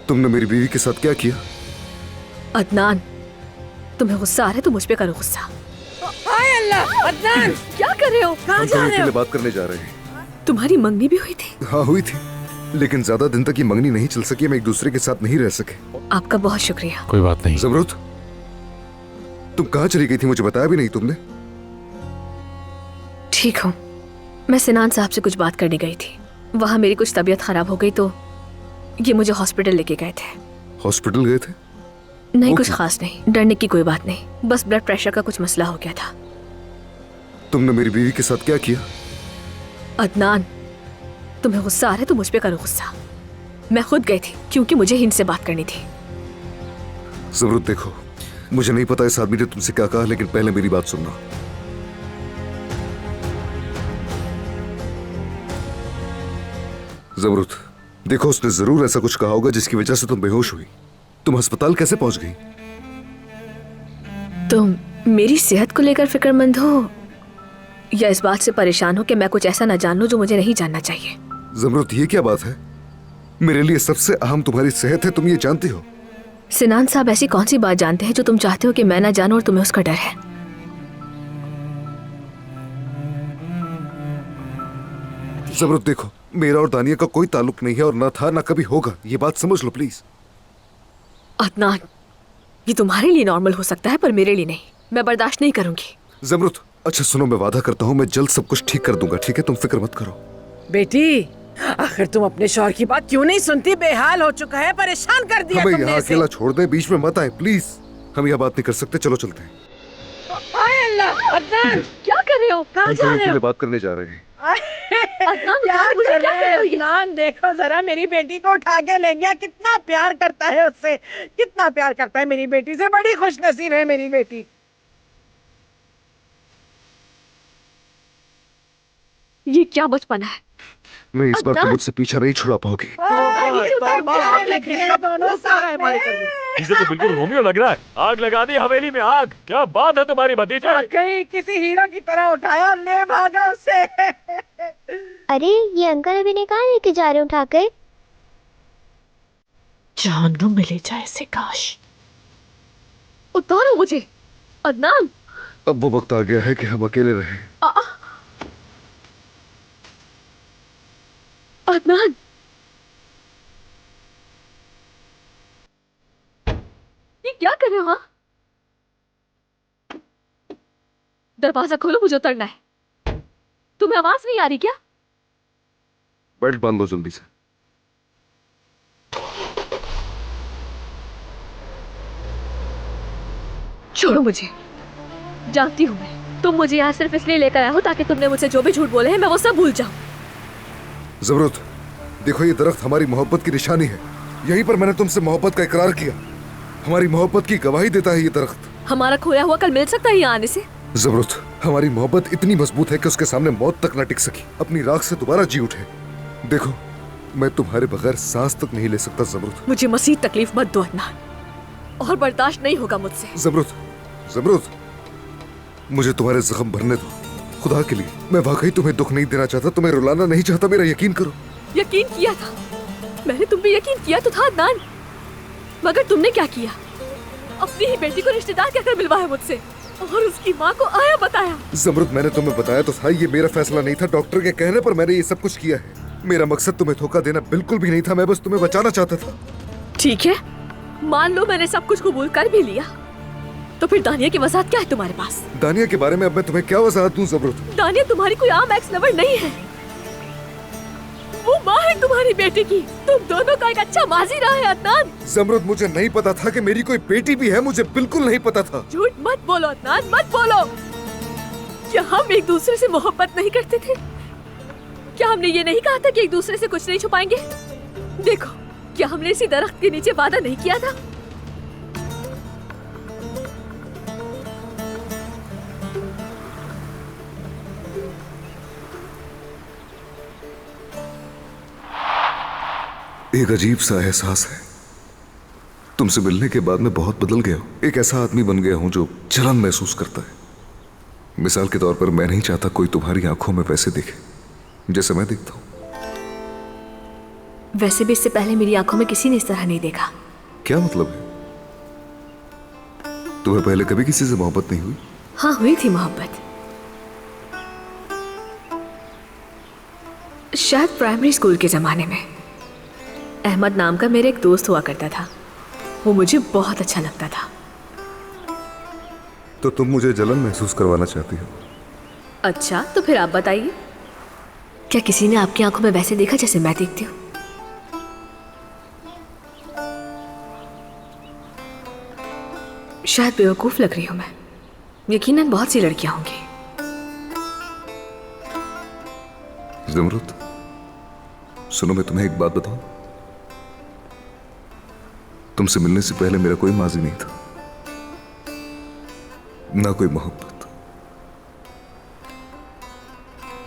तुमने मेरी बीवी के साथ क्या किया? अदनान, तुम्हें गुस्सा आ रहा है तो मुझ पे करो गुस्सा। हाय अल्लाह, अदनान क्या कर रहे हो? कहाँ हम जा कहीं रहे के लिए हो? बात करने जा रहे हैं। तुम्हारी मंगनी भी हुई थी? हाँ हुई थी, लेकिन ज्यादा दिन तक ये मंगनी नहीं चल सकी। हम एक दूसरे के साथ नहीं रह सके। आपका बहुत शुक्रिया। कोई बात नहीं। जमरुद, तुम कहाँ चली गई थी? मुझे बताया भी नहीं तुमने। ठीक हूँ, मैं सिनान साहब से कुछ बात करने गई थी। वहाँ मेरी कुछ तबीयत खराब हो गई तो ये मुझे हॉस्पिटल लेके गए थे। हॉस्पिटल गए थे? नहीं, कुछ ओके। खास नहीं, डरने की कोई बात नहीं, बस ब्लड प्रेशर का कुछ मसला हो गया था। तुमने मेरी बीवी के साथ क्या किया? अदनान, तुम्हें गुस्सा आ रहा है तो मुझ पे करो गुस्सा। मैं खुद गई थी क्योंकि मुझे हिंद से बात करनी थी। जमरुद देखो, मुझे नहीं पता इस आदमी ने तुमसे क्या कहा, लेकिन पहले मेरी बात सुनना। जमरुद देखो, उसने जरूर ऐसा कुछ कहा होगा जिसकी वजह से तुम बेहोश हुई। तुम अस्पताल कैसे पहुंच गई? तुम मेरी सेहत को लेकर फिक्रमंद हो या इस बात से परेशान हो कि मैं कुछ ऐसा न जान लूं जो मुझे नहीं जानना चाहिए? जमरुद ये क्या बात है? मेरे लिए सबसे अहम तुम्हारी सेहत है, तुम ये जानती हो। सिनान साहब ऐसी कौन सी बात जानते हैं जो तुम चाहते हो कि मैं ना जानूं और तुम्हें उसका डर है? जमरुद देखो, मेरा और दानिया का कोई ताल्लुक नहीं है और ना था ना कभी होगा। ये बात समझ लो प्लीज। अदनान, ये तुम्हारे लिए नॉर्मल हो सकता है पर मेरे लिए नहीं। मैं बर्दाश्त नहीं करूंगी। जमरुद अच्छा सुनो, मैं वादा करता हूँ मैं जल्द सब कुछ ठीक कर दूंगा, ठीक है? तुम फिक्र मत करो। बेटी, आखिर तुम अपने शौहर की बात क्यों नहीं सुनती? बेहाल हो चुका है, परेशान कर दिया हमें तुमने यहाँ इसे। अकेला छोड़ दे, बीच में मत आए प्लीज। हम यह बात नहीं कर सकते, चलो चलते हैं। हाय अल्लाह, अदनान क्या कर रहे हो? कहाँ जा रहे हो? बात करने जा रहे हैं। अदनान, क्या मुझे कर क्या रहे कर रहे हो हो? ये? अदनान देखो जरा, मेरी बेटी को उठा के ले गया। कितना प्यार करता है उससे, कितना प्यार करता है मेरी बेटी से। बड़ी खुशनसीब है मेरी बेटी। ये क्या बचपन है? मैं इस बार तो अदनान! मुझसे पीछा नहीं छुड़ा पाओगी। दोनों सारे हमारे कर इसे तो बिल्कुल रोमियो लग रहा है। आग लगा दी हवेली में, आग। क्या बात है तुम्हारी भतीजे? कहीं किसी हीरो की तरह उठाया और ले भागा उससे। अरे ये अंकल अभी ने कहा लेके जा रहे उठाकर? जानू मिले जाए से काश। उतारो मुझे। अदनान! अब वो वक्त आ गया है कि हम अकेले रहें। अदनान! ये क्या कर रहे हो? हाँ, दरवाजा खोलो, मुझे उतरना है। तुम्हें आवाज नहीं आ रही क्या? बेल्ट बांध लो जल्दी से। छोड़ो मुझे, जानती हूँ मैं तुम मुझे यहाँ सिर्फ इसलिए लेकर आए हो ताकि तुमने मुझसे जो भी झूठ बोले हैं मैं वो सब भूल जाऊं। जमरुद देखो, ये दरख्त हमारी मोहब्बत की निशानी है। यहीं पर मैंने तुमसे मोहब्बत का इकरार किया। हमारी मोहब्बत की गवाही देता है ये दरख्त। हमारा खोया हुआ कल मिल सकता है यहाँ आने से? जमरुद हमारी मोहब्बत इतनी मजबूत है कि उसके सामने मौत तक न टिक सकी, अपनी राख से दोबारा जी उठे। देखो, मैं तुम्हारे बगैर सांस तक नहीं ले सकता जमरुद। मुझे मज़ीद तकलीफ मत दो अदनान, और बर्दाश्त नहीं होगा मुझसे। जमरुद, जमरुद मुझे तुम्हारे जख्म भरने दो, खुदा के लिए। मैं वाकई तुम्हें दुख नहीं देना चाहता, तुम्हें रुलाना नहीं चाहता, मेरा यकीन करो। यकीन किया था मैंने, तुम भी यकीन किया तो था अदनान, मगर तुमने क्या किया? अपनी ही बेटी को रिश्तेदार कहकर मिलवाया मुझसे और उसकी माँ को आया बताया। जमरुद मैंने तुम्हें बताया तो था, ये मेरा फैसला नहीं था। डॉक्टर के कहने पर मैंने ये सब कुछ किया है। मेरा मकसद तुम्हें धोखा देना बिल्कुल भी नहीं था, मैं बस तुम्हें बचाना चाहता था। ठीक है, मान लो मैंने सब कुछ कबूल कर भी लिया, तो फिर दानिया की वजाहत क्या है तुम्हारे पास? दानिया के बारे में अब मैं तुम्हें क्या वजाहत दूं जमरुद? दानिया तुम्हारी कोई आम एक्स लवर नहीं है, वो माँ है तुम्हारी बेटी की। तुम दोनों का एक अच्छा माजी रहा है अदनान। जमरुद मुझे नहीं पता था कि मेरी कोई बेटी भी है, मुझे बिल्कुल नहीं पता था। झूठ मत बोलो अदनान, मत बोलो। क्या हम एक दूसरे से मोहब्बत नहीं करते थे? क्या हमने ये नहीं कहा था कि एक दूसरे से कुछ नहीं छुपाएंगे? देखो, क्या हमने इसी दरख्त के नीचे वादा नहीं किया था? एक अजीब सा एहसास है, तुमसे मिलने के बाद मैं बहुत बदल गया हूँ। एक ऐसा आदमी बन गया हूँ जो जलन महसूस करता है। मिसाल के तौर पर मैं नहीं चाहता कोई तुम्हारी आंखों में वैसे दिखे जैसे मैं दिखता हूँ। वैसे भी इससे पहले मेरी आंखों में किसी ने इस तरह नहीं देखा। क्या मतलब है? तुम्हें पहले कभी किसी से मोहब्बत नहीं हुई? हाँ, हुई थी मोहब्बत। शायद प्राइमरी स्कूल के जमाने में। अहमद नाम का मेरा एक दोस्त हुआ करता था। वो मुझे बहुत अच्छा लगता था। तो तुम मुझे जलन महसूस करवाना चाहती हो? अच्छा, तो फिर आप बताइए, क्या किसी ने आपकी आंखों में वैसे देखा जैसे मैं देखती हूँ? शायद बेवकूफ लग रही हूं मैं। यकीनन बहुत सी लड़कियां होंगी। ज़मरुद, सुनो, मैं तुम्हें एक बात बताऊं। तुमसे मिलने से पहले मेरा कोई माजी नहीं था, ना कोई मोहब्बत,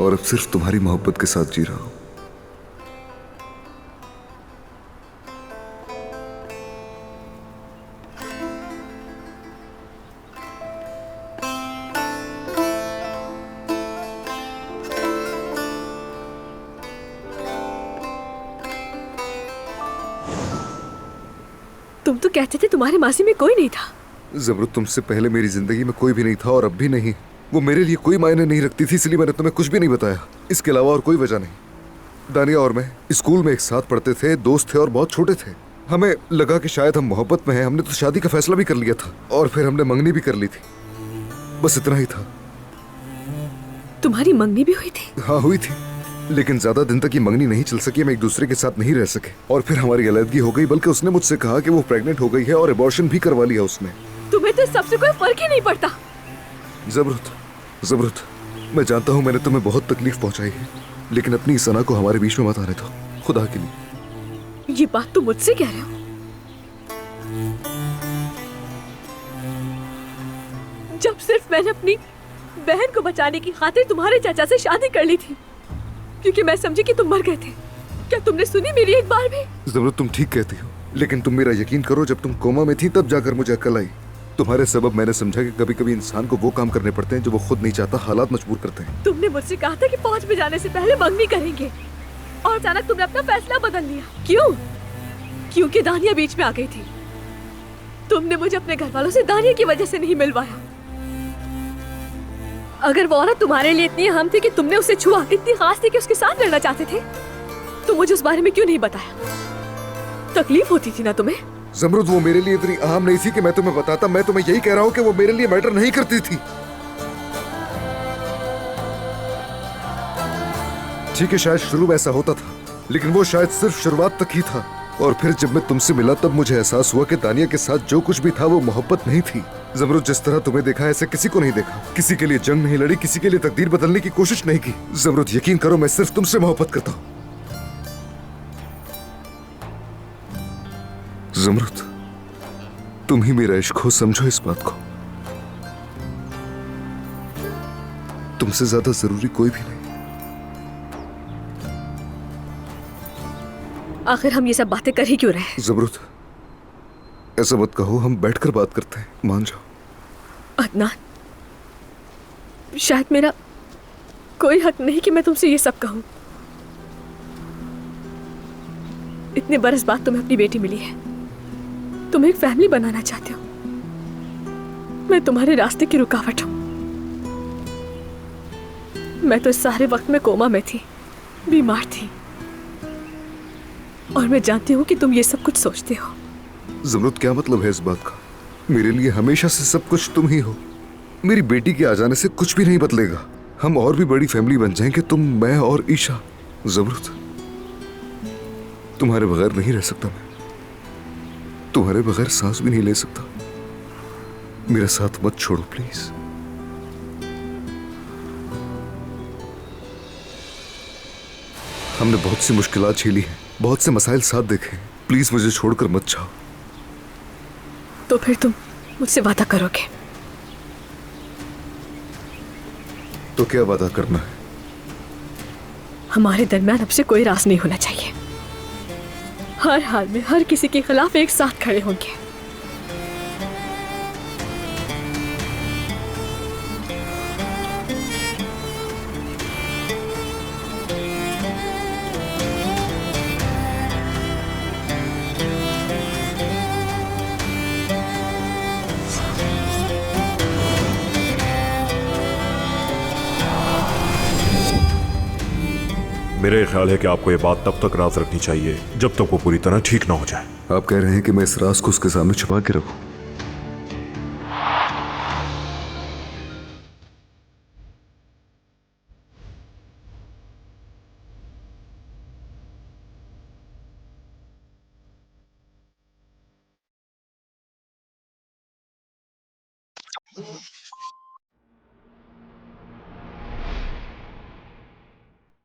और अब सिर्फ तुम्हारी मोहब्बत के साथ जी रहा हूं। तुम तो कहते थे तुम्हारे मासी में कोई नहीं था। ज़मरुद, तुमसे पहले मेरी जिंदगी में कोई भी नहीं था और अब भी नहीं। वो मेरे लिए कोई मायने नहीं रखती थी, इसलिए मैंने तुम्हें कुछ भी नहीं बताया। इसके अलावा और कोई वजह नहीं। दानिया और मैं स्कूल में एक साथ पढ़ते थे, दोस्त थे और बहुत छोटे थे। हमें लगा कि शायद हम मोहब्बत में हैं। हमने तो शादी का फैसला भी कर लिया था और फिर हमने मंगनी भी कर ली थी। बस इतना ही था। तुम्हारी मंगनी भी हुई थी? हाँ, हुई थी, लेकिन ज्यादा दिन तक ये मंगनी नहीं चल सकी। हम एक दूसरे के साथ नहीं रह सके और फिर हमारी अलग हो गई। बल्कि उसने मुझसे कहा कि वो प्रेग्नेंट हो गई है और एबॉर्शन भी करवा लिया उसने। तुम्हें तो सबसे कोई फर्क ही नहीं पड़ता। ज़मरुद, मैं जानता हूँ मैंने तुम्हें बहुत तकलीफ पहुंचाई है, लेकिन अपनी इस सना को हमारे बीच में मत आने दो, खुदा के लिए। ये बात तुम मुझसे कह रहे हो? जब सिर्फ मैंने अपनी बहन को बचाने की खातिर तुम्हारे चाचा से शादी कर ली थी, क्योंकि मैं समझी कि तुम मर गए थे। क्या तुमने सुनी मेरी एक बार भी? ज़मरुद, तुम ठीक कहती हो, लेकिन तुम मेरा यकीन करो, जब तुम कोमा में थी तब जाकर मुझे अक्ल आई। तुम्हारे सबब मैंने समझा कि कभी कभी इंसान को वो काम करने पड़ते हैं जो वो खुद नहीं चाहता, हालात मजबूर करते हैं। तुमने मुझसे कहा था कि फौज में जाने से पहले मंगनी करेंगे, और अचानक तुमने अपना फैसला बदल लिया। क्यों? क्योंकि दानिया बीच में आ गई थी। तुमने मुझे अपने घर वालों से दानिया की वजह से नहीं मिलवाया। अगर वो औरत तुम्हारे लिए इतनी अहम थी कि तुमने उसे छुआ, इतनी खास थी कि उसके साथ लड़ना चाहते थे, तो मुझे उस बारे में क्यों नहीं बताया? तकलीफ होती थी ना तुम्हें? ज़मरुद, वो मेरे लिए इतनी अहम नहीं थी कि मैं तुम्हें बताता। मैं तुम्हें यही कह रहा हूँ कि वो मेरे लिए मैटर नहीं करती थी। ठीक है, शायद शुरू में ऐसा होता था, लेकिन वो शायद सिर्फ शुरुआत तक ही था। और फिर जब मैं तुमसे मिला तब मुझे एहसास हुआ कि दानिया के साथ जो कुछ भी था वो मोहब्बत नहीं थी। ज़मरुद, जिस तरह तुम्हें देखा ऐसे किसी को नहीं देखा। किसी के लिए जंग नहीं लड़ी, किसी के लिए तकदीर बदलने की कोशिश नहीं की। ज़मरुद, यकीन करो, मैं सिर्फ तुमसे मोहब्बत करता हूँ। ज़मरुद, तुम ही मेरा इश्क हो, समझो इस बात को। तुमसे ज्यादा जरूरी कोई भी नहीं। आखिर हम ये सब बातें कर ही क्यों रहे हैं? ज़मरुद, ऐसा मत कहो, हम बैठकर बात करते हैं, मान जाओ। अदनान, शायद मेरा कोई हक नहीं कि मैं तुमसे ये सब कहूं। इतने बरस बाद तुम्हें अपनी बेटी मिली है, तुम एक फैमिली बनाना चाहते हो। मैं तुम्हारे रास्ते की रुकावट हूं। मैं तो इस सारे वक्त में कोमा में थी, बीमार थी, और मैं जानती हूं कि तुम ये सब कुछ सोचते हो। ज़मरुद, क्या मतलब है इस बात का? मेरे लिए हमेशा से सब कुछ तुम ही हो। मेरी बेटी के आ जाने से कुछ भी नहीं बदलेगा। हम और भी बड़ी फैमिली बन जाएंगे, तुम, मैं और ईशा। ज़मरुद, तुम्हारे बगैर नहीं रह सकता मैं। तुम्हारे बगैर सांस भी नहीं ले सकता। मेरा साथ मत छोड़ो प्लीज। हमने बहुत सी मुश्किलात झेली हैं, बहुत से मसाइल साथ देखे हैं। प्लीज मुझे छोड़कर मत जाओ। तो फिर तुम मुझसे वादा करोगे? तो क्या वादा करना है? हमारे दरमियान अब से कोई राज नहीं होना चाहिए। हर हाल में हर किसी के खिलाफ एक साथ खड़े होंगे। मेरे ख्याल है कि आपको ये बात तब तक राज रखनी चाहिए जब तक वो पूरी तरह ठीक ना हो जाए। आप कह रहे हैं कि मैं इस राज को उसके सामने छुपा के रखूं?